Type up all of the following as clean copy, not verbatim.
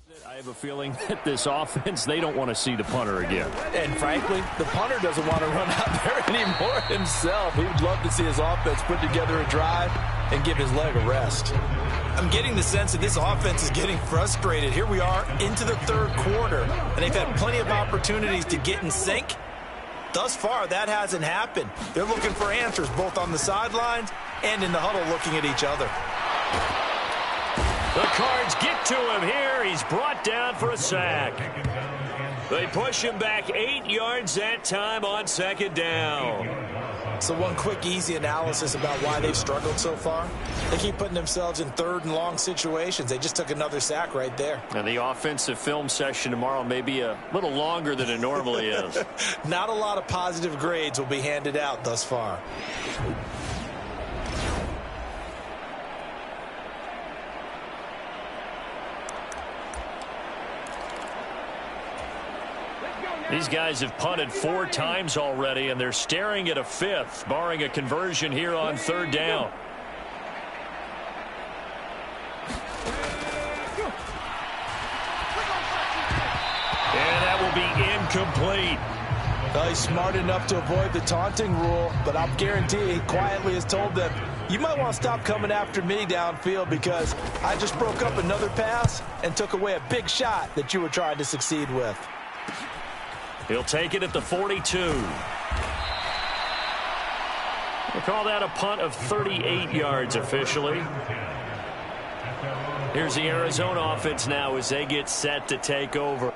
I have a feeling that this offense, they don't want to see the punter again. And frankly, the punter doesn't want to run out there anymore himself. He would love to see his offense put together a drive and give his leg a rest. I'm getting the sense that this offense is getting frustrated. Here we are into the third quarter, and they've had plenty of opportunities to get in sync. Thus far, that hasn't happened. They're looking for answers both on the sidelines and in the huddle looking at each other. The Cards get to him here. He's brought down for a sack. They push him back 8 yards that time on second down. So one quick, easy analysis about why they've struggled so far. They keep putting themselves in third and long situations. They just took another sack right there. And the offensive film session tomorrow may be a little longer than it normally is. Not a lot of positive grades will be handed out thus far. These guys have punted 4 times already, and they're staring at a 5th, barring a conversion here on third down. And that will be incomplete. Well, he's smart enough to avoid the taunting rule, but I'll guarantee he quietly has told them, you might want to stop coming after me downfield because I just broke up another pass and took away a big shot that you were trying to succeed with. He'll take it at the 42. We'll call that a punt of 38 yards officially. Here's the Arizona offense now as they get set to take over.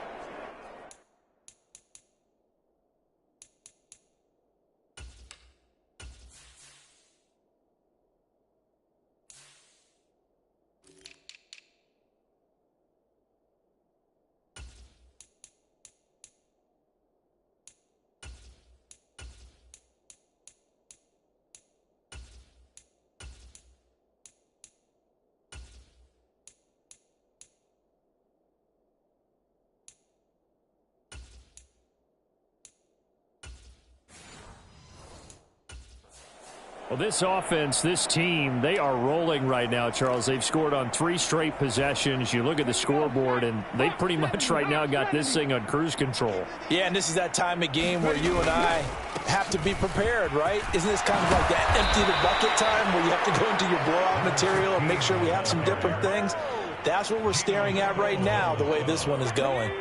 Well, this offense, this team, they are rolling right now, Charles. They've scored on 3 straight possessions. You look at the scoreboard, and they pretty much right now got this thing on cruise control. Yeah, and this is that time of game where you and I have to be prepared, right? Isn't this kind of like that empty the bucket time where you have to go into your blowout material and make sure we have some different things? That's what we're staring at right now, the way this one is going.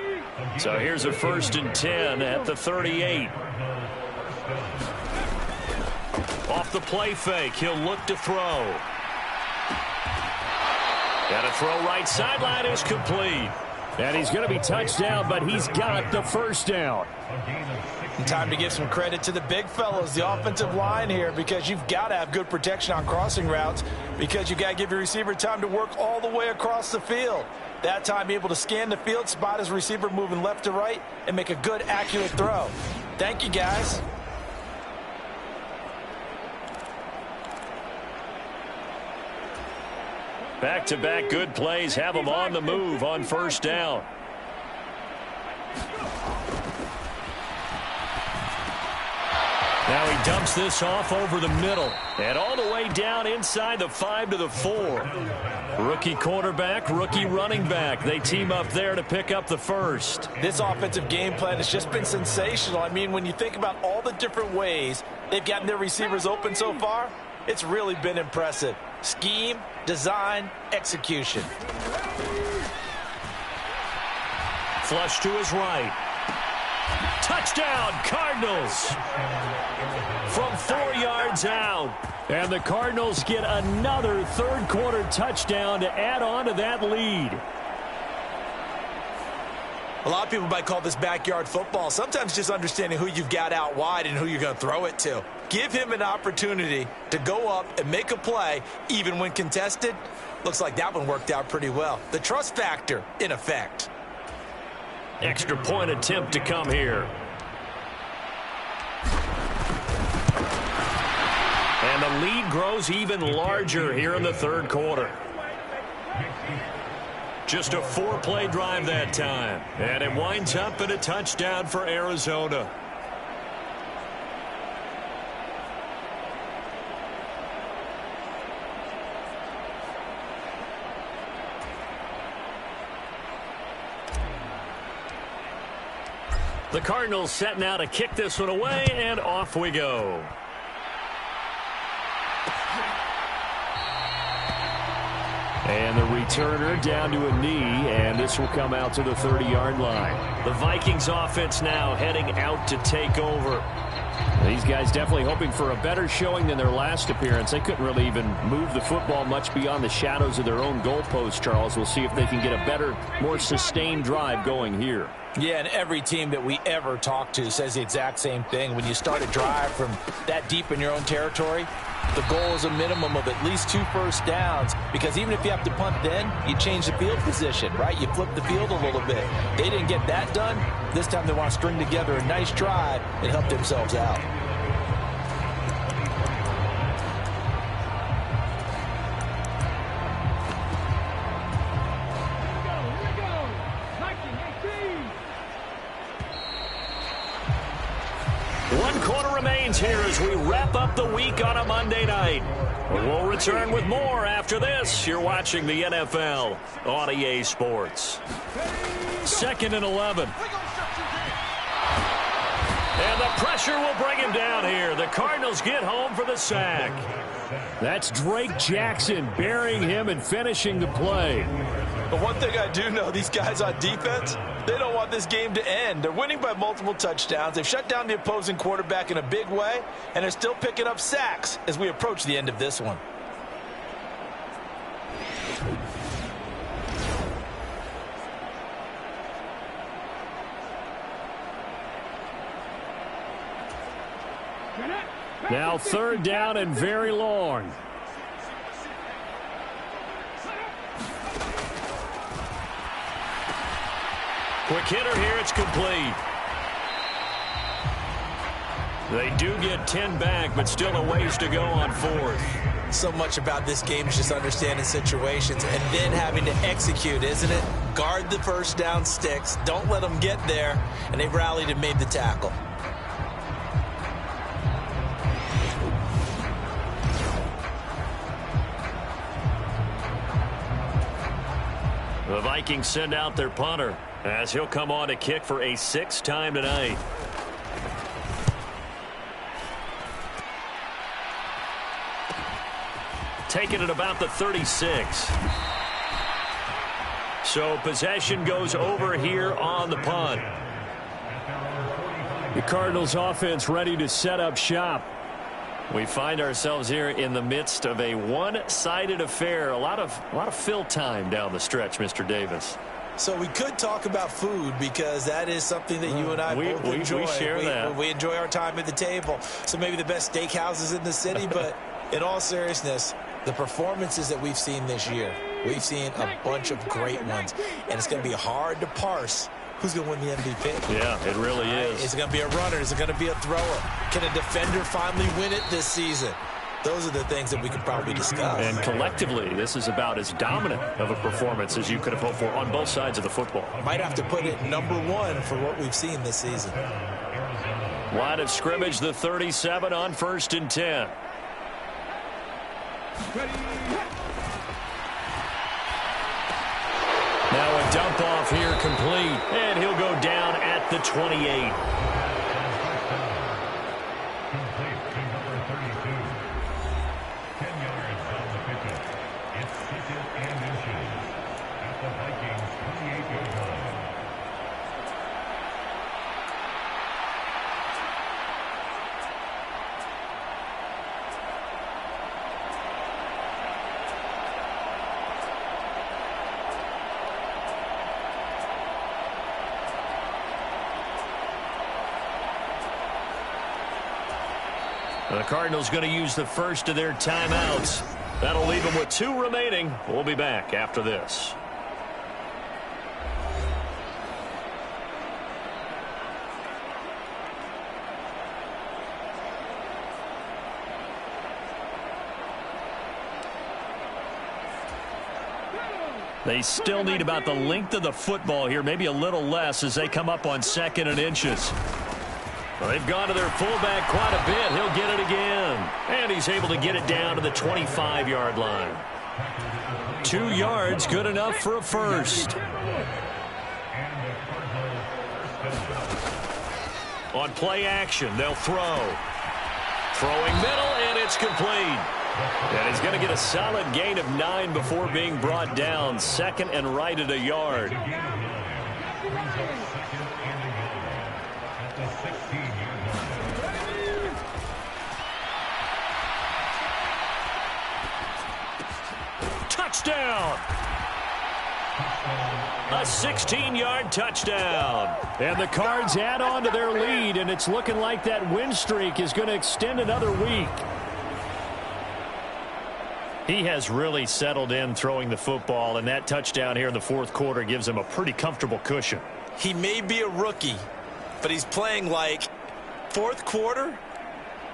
So here's a 1st and 10 at the 38. Off the play fake, he'll look to throw. And a throw right sideline is complete. And he's going to be touched down, but he's got the first down. And time to give some credit to the big fellas, the offensive line here, because you've got to have good protection on crossing routes because you've got to give your receiver time to work all the way across the field. That time, be able to scan the field, spot his receiver moving left to right, and make a good, accurate throw. Thank you, guys. Back-to-back good plays have them on the move on first down. Now he dumps this off over the middle and all the way down inside the 5 to the 4. Rookie quarterback, rookie running back. They team up there to pick up the first. This offensive game plan has just been sensational. I mean, when you think about all the different ways they've gotten their receivers open so far, it's really been impressive. Scheme, design, execution. Flush to his right. Touchdown, Cardinals. From 4 yards out. And the Cardinals get another third quarter touchdown to add on to that lead. A lot of people might call this backyard football. Sometimes just understanding who you've got out wide and who you're going to throw it to. Give him an opportunity to go up and make a play, even when contested. Looks like that one worked out pretty well. The trust factor in effect. Extra point attempt to come here. And the lead grows even larger here in the third quarter. Just a 4-play drive that time. And it winds up in a touchdown for Arizona. The Cardinals set now to kick this one away, and off we go. And the returner down to a knee, and this will come out to the 30-yard line. The Vikings offense now heading out to take over. These guys definitely hoping for a better showing than their last appearance. They couldn't really even move the football much beyond the shadows of their own goalpost, Charles. We'll see if they can get a better, more sustained drive going here. Yeah, and every team that we ever talk to says the exact same thing. When you start a drive from that deep in your own territory, the goal is a minimum of at least 2 first downs, because even if you have to punt then, you change the field position, right? You flip the field a little bit. They didn't get that done. This time they want to string together a nice drive and help themselves out. Here as we wrap up the week on a Monday night. We'll return with more after this. You're watching the NFL on EA Sports. 2nd and 11. And the pressure will bring him down here. The Cardinals get home for the sack. That's Drake Jackson burying him and finishing the play. But one thing I do know, these guys on defense, they don't want this game to end. They're winning by multiple touchdowns. They've shut down the opposing quarterback in a big way, and they're still picking up sacks as we approach the end of this one. Now 3rd down and very long. Quick hitter here, it's complete. They do get 10 back, but still a ways to go on 4th. So much about this game is just understanding situations and then having to execute, isn't it? Guard the first down sticks, don't let them get there, and they've rallied and made the tackle. The Vikings send out their punter as he'll come on to kick for a 6th time tonight. Taking it about the 36. So possession goes over here on the punt. The Cardinals offense ready to set up shop. We find ourselves here in the midst of a one-sided affair. A lot of fill time down the stretch, Mr. Davis. So we could talk about food, because that is something that you and I both enjoy. We share that. We enjoy our time at the table. So maybe the best steakhouses in the city, but in all seriousness, the performances that we've seen this year, we've seen a bunch of great ones, and it's going to be hard to parse who's going to win the MVP. Yeah, it really is. Is it going to be a runner? Is it going to be a thrower? Can a defender finally win it this season? Those are the things that we could probably discuss. And collectively, this is about as dominant of a performance as you could have hoped for on both sides of the football. Might have to put it #1 for what we've seen this season. Line of scrimmage, the 37 on 1st and 10. Now a dump off here complete, and he'll go down at the 28. The Cardinals going to use the first of their timeouts. That'll leave them with 2 remaining. We'll be back after this. They still need about the length of the football here, maybe a little less as they come up on 2nd and inches. Well, they've gone to their fullback quite a bit. He'll get it again. And he's able to get it down to the 25-yard line. 2 yards, good enough for a first. On play action, they'll throw. Throwing middle, and it's complete. And he's going to get a solid gain of 9 before being brought down. Second and right at a yard. Touchdown! A 16-yard touchdown. And the Cards add on to their lead, and it's looking like that win streak is going to extend another week. He has really settled in throwing the football, and that touchdown here in the fourth quarter gives him a pretty comfortable cushion. He may be a rookie, but he's playing like fourth quarter,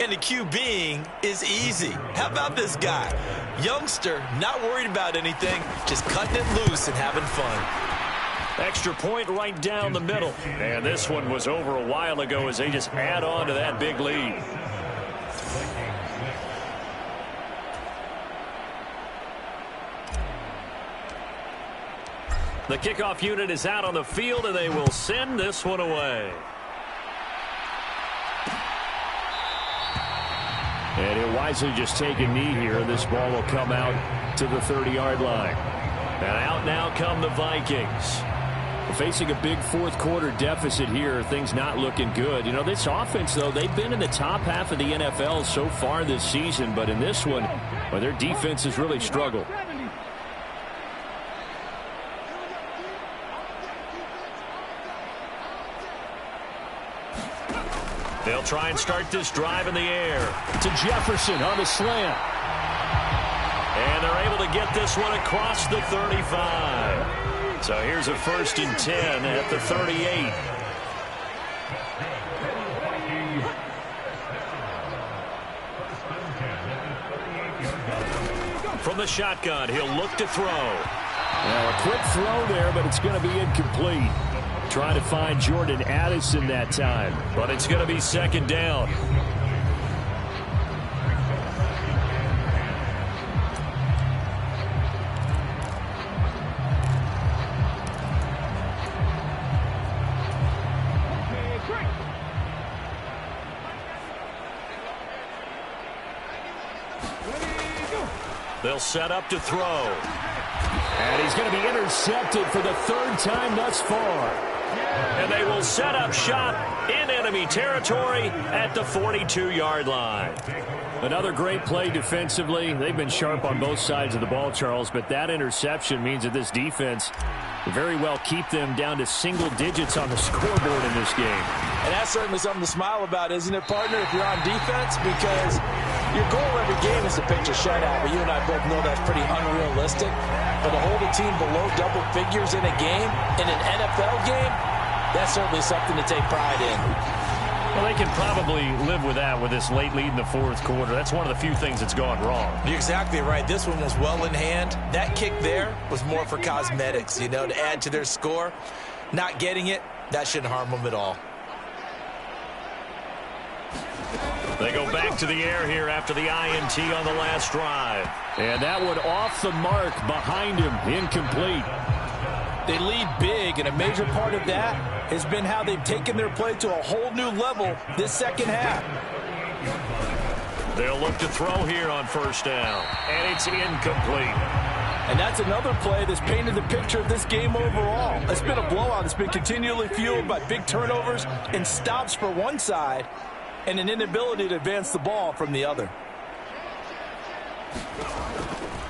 and the QBing is easy. How about this guy? Youngster, not worried about anything, just cutting it loose and having fun. Extra point right down the middle. And this one was over a while ago as they just add on to that big lead. The kickoff unit is out on the field, and they will send this one away. And he'll wisely just take a knee here. This ball will come out to the 30-yard line. And out now come the Vikings. Facing a big fourth quarter deficit here. Things not looking good. You know, this offense, though, they've been in the top half of the NFL so far this season. But in this one, well, their defense has really struggled. They'll try and start this drive in the air. To Jefferson on the slant. And they're able to get this one across the 35. So here's a 1st and 10 at the 38. From the shotgun, he'll look to throw. Well, a quick throw there, but it's going to be incomplete. Trying to find Jordan Addison that time, but it's going to be second down. They'll set up to throw. And he's going to be intercepted for the 3rd time thus far. And they will set up shop in enemy territory at the 42-yard line. Another great play defensively. They've been sharp on both sides of the ball, Charles, but that interception means that this defense will very well keep them down to single digits on the scoreboard in this game. And that's certainly something to smile about, isn't it, partner, if you're on defense? Because your goal every game is to pitch a shutout, but you and I both know that's pretty unrealistic. But to hold a team below double figures in a game, in an NFL game, that's certainly something to take pride in. Well, they can probably live with that with this late lead in the fourth quarter. That's one of the few things that's gone wrong. You're exactly right. This one was well in hand. That kick there was more for cosmetics, you know, to add to their score. Not getting it, that shouldn't harm them at all. They go back to the air here after the INT on the last drive. And that one off the mark behind him, incomplete. They lead big, and a major part of that has been how they've taken their play to a whole new level this second half. They'll look to throw here on 1st down, and it's incomplete. And that's another play that's painted the picture of this game overall. It's been a blowout. It's been continually fueled by big turnovers and stops for one side and an inability to advance the ball from the other.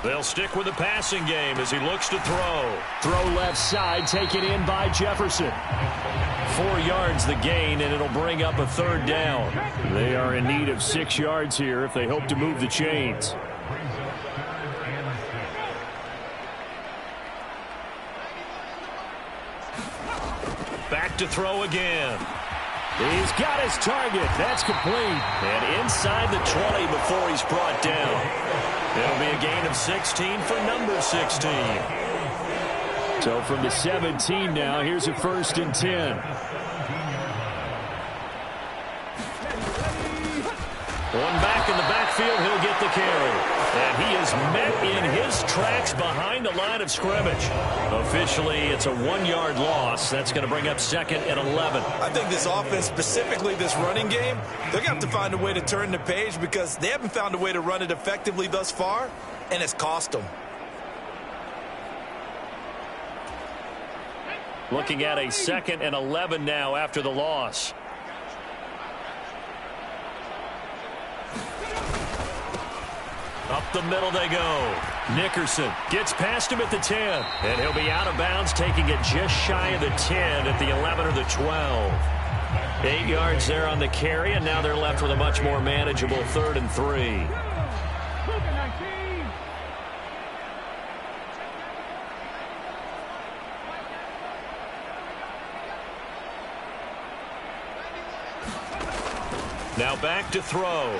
They'll stick with the passing game as he looks to throw. Throw left side, taken in by Jefferson. 4 yards the gain, and it'll bring up a 3rd down. They are in need of 6 yards here if they hope to move the chains. Back to throw again. He's got his target. That's complete. And inside the 20 before he's brought down. It'll be a gain of 16 for number 16. So from the 17 now, here's a 1st and 10. One back in the backfield, he'll get the carry. And he is met in his tracks behind the line of scrimmage. Officially, it's a 1-yard loss. That's going to bring up 2nd and 11. I think this offense, specifically this running game, they're going to have to find a way to turn the page because they haven't found a way to run it effectively thus far, and it's cost them. Looking at a 2nd and 11 now after the loss. Up the middle they go. Nickerson gets past him at the 10. And he'll be out of bounds, taking it just shy of the 10 at the 11 or the 12. 8 yards there on the carry, and now they're left with a much more manageable 3rd and 3. Now back to throw.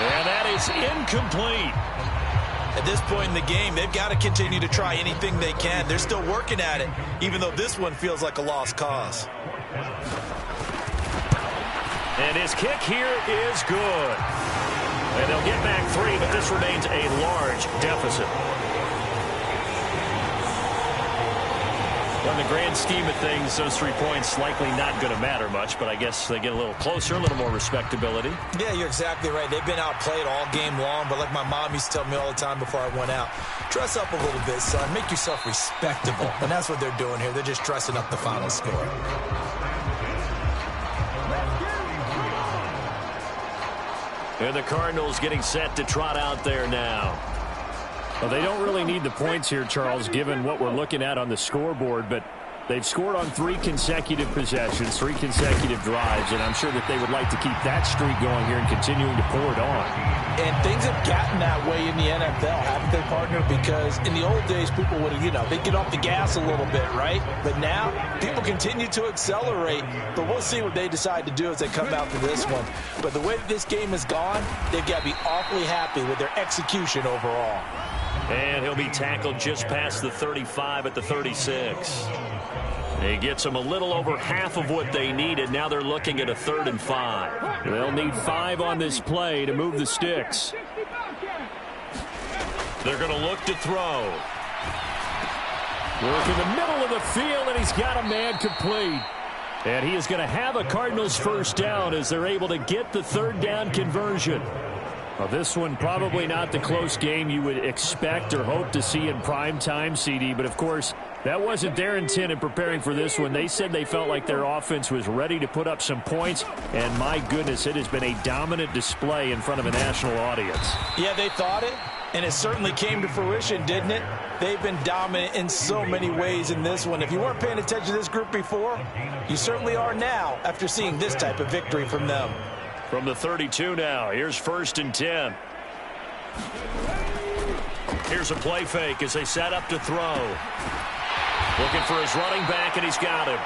And that is incomplete. At this point in the game, they've got to continue to try anything they can. They're still working at it, even though this one feels like a lost cause. And his kick here is good. And they'll get back 3, but this remains a large deficit. Well, in the grand scheme of things, those 3 points likely not going to matter much, but I guess they get a little closer, a little more respectability. Yeah, you're exactly right. They've been outplayed all game long, but like my mom used to tell me all the time before I went out, dress up a little bit, son. Make yourself respectable. And that's what they're doing here. They're just dressing up the final score. And the Cardinals getting set to trot out there now. Well, they don't really need the points here, Charles, given what we're looking at on the scoreboard, but they've scored on 3 consecutive possessions, 3 consecutive drives, and I'm sure that they would like to keep that streak going here and continuing to pour it on. And things have gotten that way in the NFL, haven't they, partner? Because in the old days, people would have, they'd get off the gas a little bit, right? But now, people continue to accelerate, but we'll see what they decide to do as they come out to this one. But the way that this game has gone, they've got to be awfully happy with their execution overall. And he'll be tackled just past the 35 at the 36. He gets them a little over half of what they needed. Now they're looking at a 3rd and 5. They'll need 5 on this play to move the sticks. They're going to look to throw. Work in the middle of the field, and he's got a man complete. And he is going to have a Cardinals first down as they're able to get the 3rd down conversion. Well, this one probably not the close game you would expect or hope to see in prime time, CD. But, of course, that wasn't their intent in preparing for this one. They said they felt like their offense was ready to put up some points. And, my goodness, it has been a dominant display in front of a national audience. Yeah, they thought it, and it certainly came to fruition, didn't it? They've been dominant in so many ways in this one. If you weren't paying attention to this group before, you certainly are now after seeing this type of victory from them. From the 32 now, here's 1st and 10. Here's a play fake as they set up to throw. Looking for his running back, and he's got him.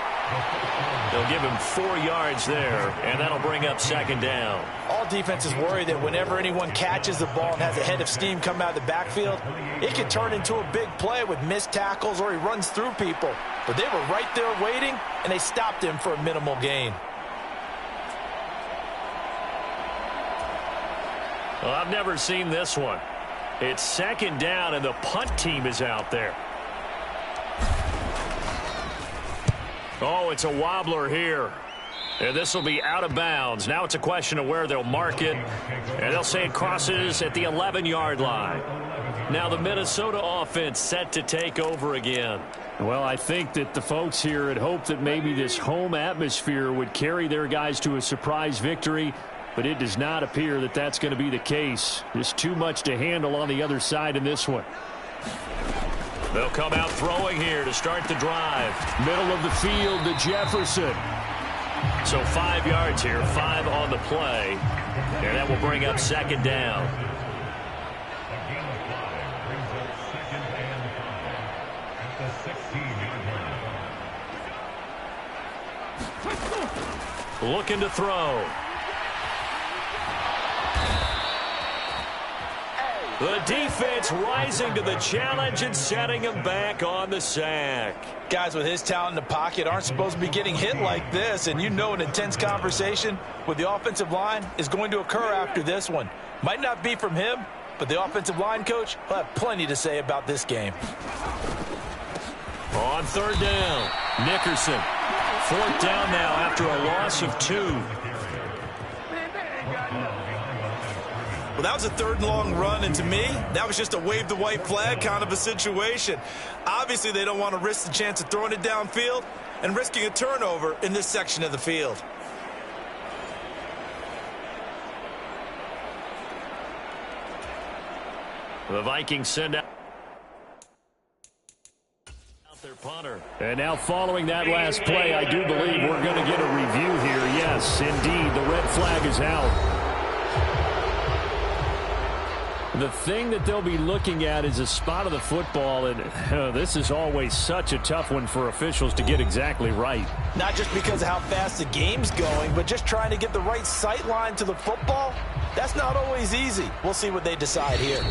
They'll give him 4 yards there, and that'll bring up 2nd down. All defenses worry that whenever anyone catches the ball and has a head of steam come out of the backfield, it can turn into a big play with missed tackles or he runs through people. But they were right there waiting, and they stopped him for a minimal gain. Well, I've never seen this one. It's 2nd down, and the punt team is out there. Oh, it's a wobbler here. And this will be out of bounds. Now it's a question of where they'll mark it. And they'll say it crosses at the 11-yard line. Now the Minnesota offense set to take over again. Well, I think that the folks here had hoped that maybe this home atmosphere would carry their guys to a surprise victory. But it does not appear that that's going to be the case. There's too much to handle on the other side in this one. They'll come out throwing here to start the drive. Middle of the field to Jefferson. So 5 yards here, 5 on the play. And that will bring up 2nd down. Looking to throw. The defense rising to the challenge and setting him back on the sack. Guys with his talent in the pocket aren't supposed to be getting hit like this, and you know an intense conversation with the offensive line is going to occur after this one. Might not be from him, but the offensive line coach will have plenty to say about this game. On third down, Nickerson. Fourth down now after a loss of 2. Well, that was a third and long run, and to me, that was just a wave the white flag kind of a situation. Obviously, they don't want to risk the chance of throwing it downfield and risking a turnover in this section of the field. The Vikings send out their punter. And now following that last play, I do believe we're going to get a review here. Yes, indeed, the red flag is out. The thing that they'll be looking at is a spot of the football, and this is always such a tough one for officials to get exactly right. Not just because of how fast the game's going, but just trying to get the right sight line to the football. That's not always easy. We'll see what they decide here.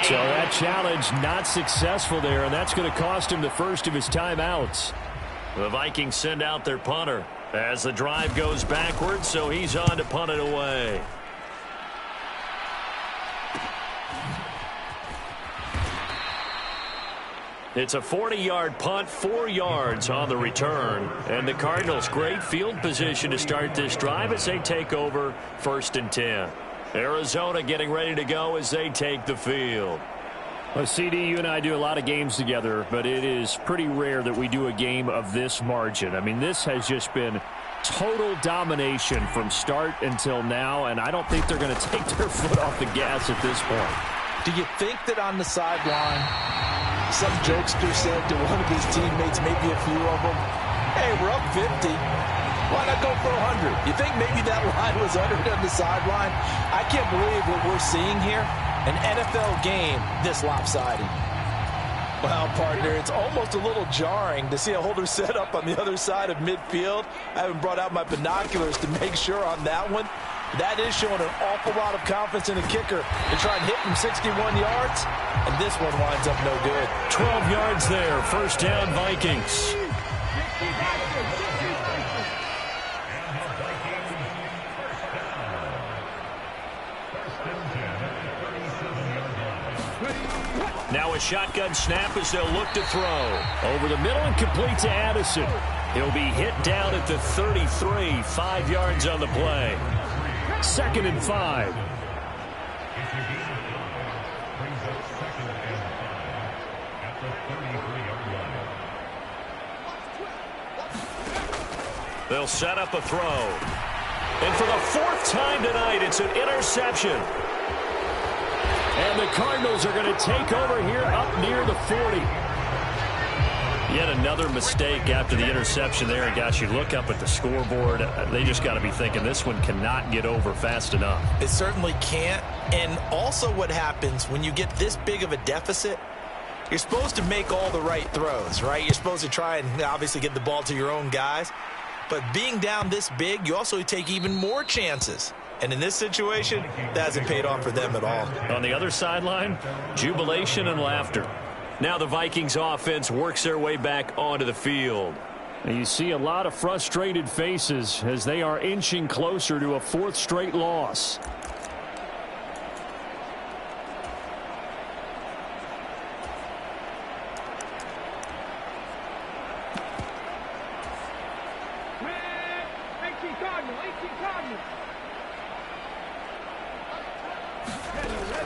So that challenge not successful there, and that's going to cost him the first of his timeouts. The Vikings send out their punter as the drive goes backwards, so he's on to punt it away. It's a 40-yard punt, 4 yards on the return. And the Cardinals, great field position to start this drive as they take over 1st and 10. Arizona getting ready to go as they take the field. Well, CD, you and I do a lot of games together, but it is pretty rare that we do a game of this margin. I mean, this has just been total domination from start until now, and I don't think they're going to take their foot off the gas at this point. Do you think that on the sideline, some jokester said to one of his teammates, maybe a few of them, hey, we're up 50. Why not go for 100? You think maybe that line was uttered on the sideline? I can't believe what we're seeing here. An NFL game this lopsided. Well, partner, it's almost a little jarring to see a holder set up on the other side of midfield. I haven't brought out my binoculars to make sure on that one. That is showing an awful lot of confidence in the kicker to try and hit from 61 yards. And this one winds up no good. 12 yards there. First down, Vikings. Now a shotgun snap as they'll look to throw. Over the middle and complete to Addison. He'll be hit down at the 33, 5 yards on the play. 2nd and 5. They'll set up a throw. And for the 4th time tonight, it's an interception. And the Cardinals are going to take over here up near the 40. Yet another mistake after the interception there. And gosh, you look up at the scoreboard, they just got to be thinking this one cannot get over fast enough. It certainly can't. And also what happens when you get this big of a deficit, you're supposed to make all the right throws, right? You're supposed to try and obviously get the ball to your own guys. But being down this big, you also take even more chances. And in this situation, that hasn't paid off for them at all. On the other sideline, jubilation and laughter. Now the Vikings offense works their way back onto the field. And you see a lot of frustrated faces as they are inching closer to a 4th straight loss.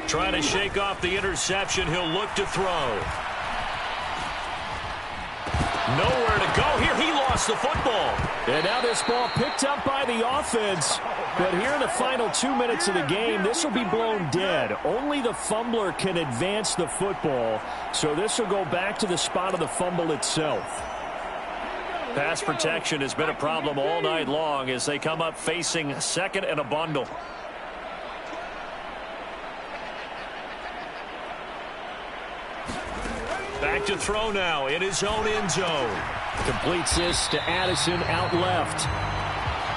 Trying to shake off the interception. He'll look to throw. Nowhere to go here. He lost the football. And now this ball picked up by the offense. But here in the final 2 minutes of the game, this will be blown dead. Only the fumbler can advance the football. So this will go back to the spot of the fumble itself. Pass protection has been a problem all night long as they come up facing 2nd and a bundle. Back to throw now in his own end zone. Completes this to Addison out left.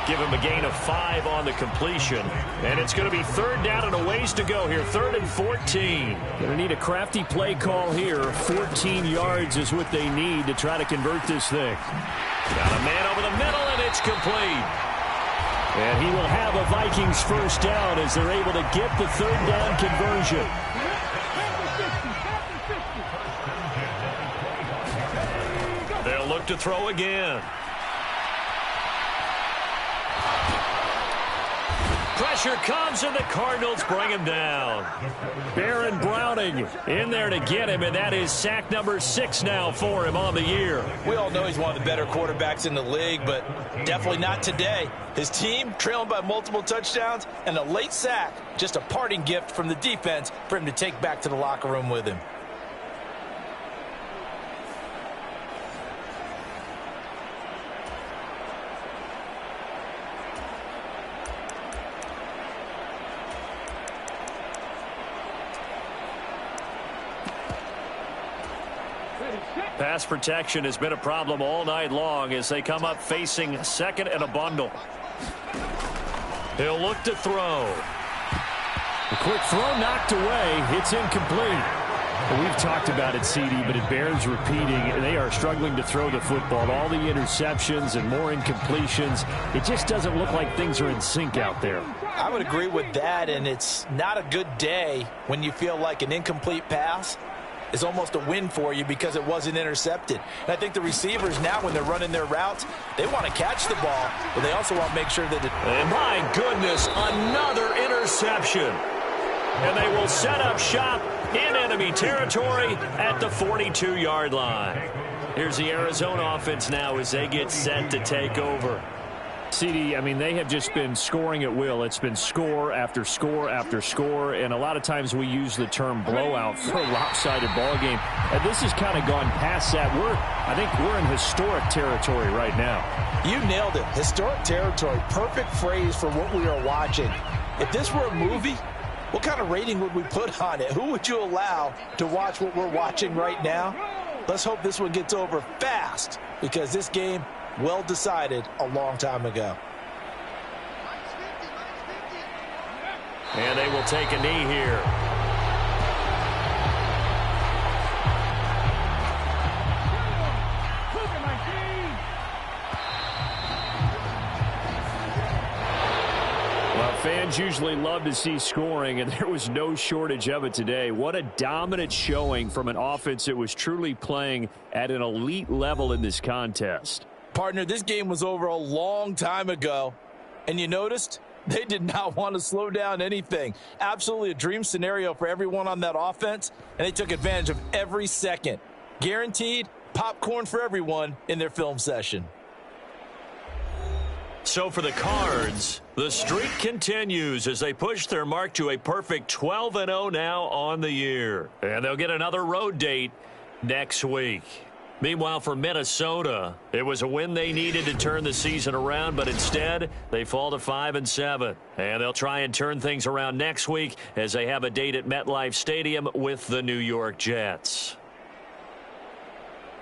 Give him a gain of 5 on the completion. And it's going to be 3rd down and a ways to go here. 3rd and 14. Going to need a crafty play call here. 14 yards is what they need to try to convert this thing. Got a man over the middle, and it's complete. And he will have a Vikings first down as they're able to get the 3rd down conversion. They'll look to throw again. Pressure comes, and the Cardinals bring him down. Baron Browning in there to get him, and that is sack number 6 now for him on the year. We all know he's one of the better quarterbacks in the league, but definitely not today. His team trailing by multiple touchdowns, and a late sack, just a parting gift from the defense for him to take back to the locker room with him. Pass protection has been a problem all night long as they come up facing 2nd and a bundle. He'll look to throw. A quick throw knocked away. It's incomplete. Well, we've talked about it, CD, but it bears repeating. They are struggling to throw the football. All the interceptions and more incompletions. It just doesn't look like things are in sync out there. I would agree with that, and it's not a good day when you feel like an incomplete pass is almost a win for you because it wasn't intercepted. And I think the receivers now, when they're running their routes, they want to catch the ball, but they also want to make sure that and my goodness, another interception. And they will set up shop in enemy territory at the 42-yard line. Here's the Arizona offense now as they get set to take over. CD, I mean, they have just been scoring at will. It's been score after score after score, and a lot of times we use the term blowout for a lopsided ball game. And this has kind of gone past that. I think we're in historic territory right now. You nailed it. Historic territory. Perfect phrase for what we are watching. If this were a movie, what kind of rating would we put on it? Who would you allow to watch what we're watching right now? Let's hope this one gets over fast, because this game, well decided a long time ago. And they will take a knee here. Well, fans usually love to see scoring, and there was no shortage of it today. What a dominant showing from an offense that was truly playing at an elite level in this contest. Partner, this game was over a long time ago, and you noticed they did not want to slow down anything. Absolutely a dream scenario for everyone on that offense, and they took advantage of every second. Guaranteed popcorn for everyone in their film session. So for the Cards, the streak continues as they push their mark to a perfect 12-0 now on the year. And they'll get another road date next week. Meanwhile, for Minnesota, it was a win they needed to turn the season around, but instead they fall to 5-7. And they'll try and turn things around next week as they have a date at MetLife Stadium with the New York Jets.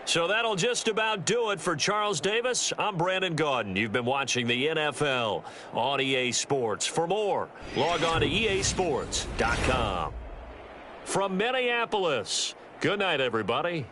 So that'll just about do it for Charles Davis. I'm Brandon Gaudin. You've been watching the NFL on EA Sports. For more, log on to easports.com. From Minneapolis, good night, everybody.